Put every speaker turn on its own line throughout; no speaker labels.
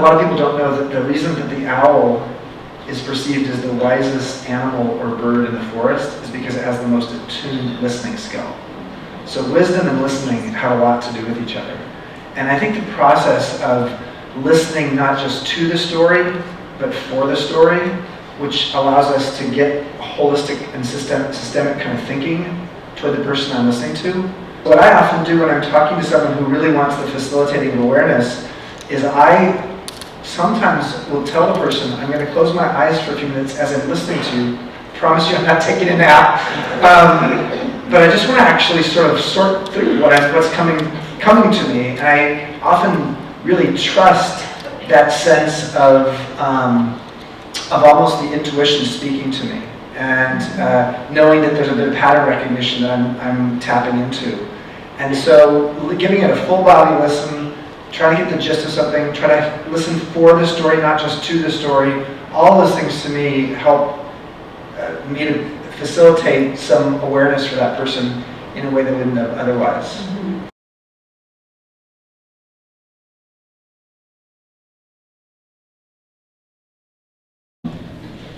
lot of people don't know that the reason that the owl is perceived as the wisest animal or bird in the forest is because it has the most attuned listening skill. So wisdom and listening have a lot to do with each other. And I think the process of listening not just to the story, but for the story, which allows us to get holistic and systemic kind of thinking toward the person I'm listening to. What I often do when I'm talking to someone who really wants the facilitating of awareness is I sometimes will tell the person, I'm going to close my eyes for a few minutes as I'm listening to you. Promise you I'm not taking a nap. But I just want to actually sort of sort through what's coming to me. And I often really trust that sense of almost the intuition speaking to me. And knowing that there's a bit of pattern recognition that I'm tapping into. And so giving it a full body listen, try to get the gist of something, try to listen for the story, not just to the story. All those things to me help me to facilitate some awareness for that person in a way that wouldn't have otherwise. Mm-hmm.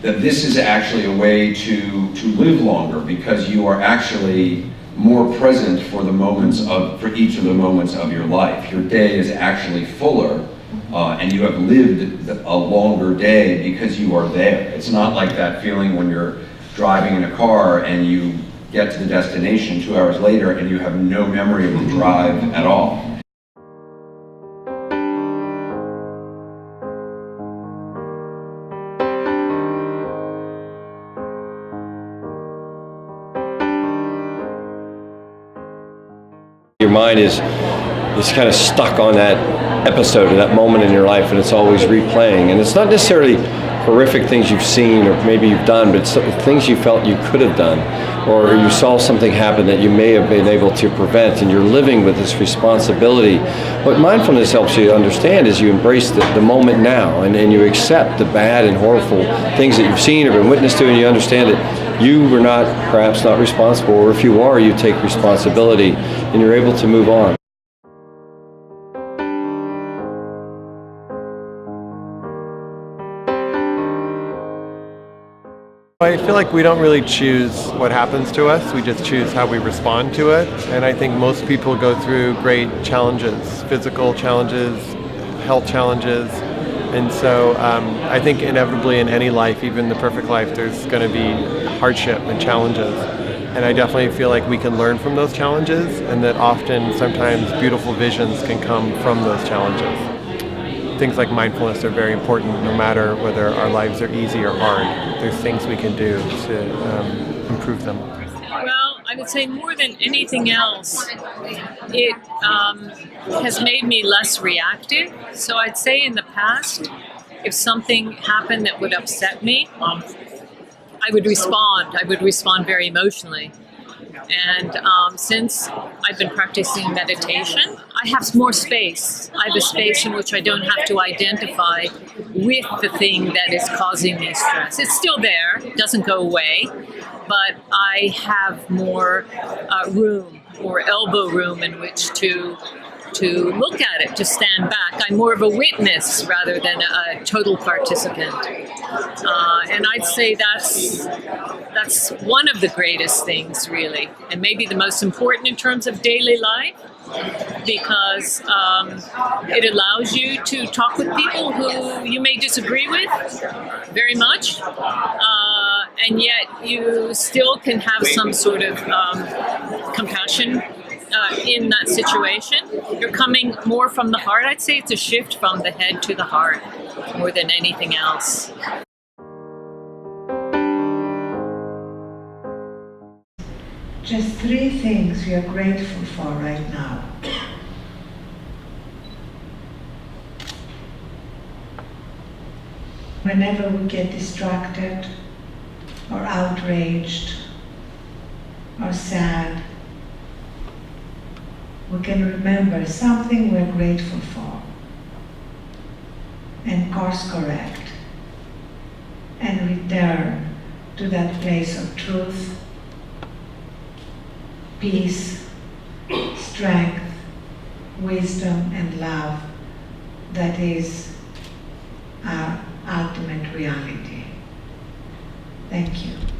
That this is actually a way to live longer because you are actually more present for each of the moments of your life. Your day is actually fuller, and you have lived a longer day because you are there. It's not like that feeling when you're driving in a car and you get to the destination 2 hours later and you have no memory of the drive at all.
Your mind is kind of stuck on that episode or that moment in your life, and it's always replaying. And it's not necessarily horrific things you've seen or maybe you've done, but it's things you felt you could have done, or you saw something happen that you may have been able to prevent, and you're living with this responsibility. What mindfulness helps you understand is you embrace the moment now, and you accept the bad and horrible things that you've seen or been witness to, and you understand that you were perhaps not responsible, or if you are, you take responsibility, and you're able to move on.
I feel like we don't really choose what happens to us, we just choose how we respond to it. And I think most people go through great challenges, physical challenges, health challenges. And so I think inevitably in any life, even the perfect life, there's going to be hardship and challenges. And I definitely feel like we can learn from those challenges, and that often, sometimes beautiful visions can come from those challenges. Things like mindfulness are very important no matter whether our lives are easy or hard. There's things we can do to improve them.
Well, I would say more than anything else, it has made me less reactive. So I'd say in the past, if something happened that would upset me, I would respond. I would respond very emotionally. And since I've been practicing meditation, I have more space. I have a space in which I don't have to identify with the thing that is causing me stress. It's still there, it doesn't go away, but I have more room, or elbow room in which to look at it, to stand back. I'm more of a witness rather than a total participant. And I'd say that's one of the greatest things, really, and maybe the most important in terms of daily life, because it allows you to talk with people who you may disagree with very much, and yet you still can have some sort of compassion in that situation. You're coming more from the heart. I'd say it's a shift from the head to the heart more than anything else.
Just 3 things we are grateful for right now. Whenever we get distracted or outraged or sad, we can remember something we're grateful for and course correct and return to that place of truth, peace, strength, wisdom, and love that is our ultimate reality. Thank you.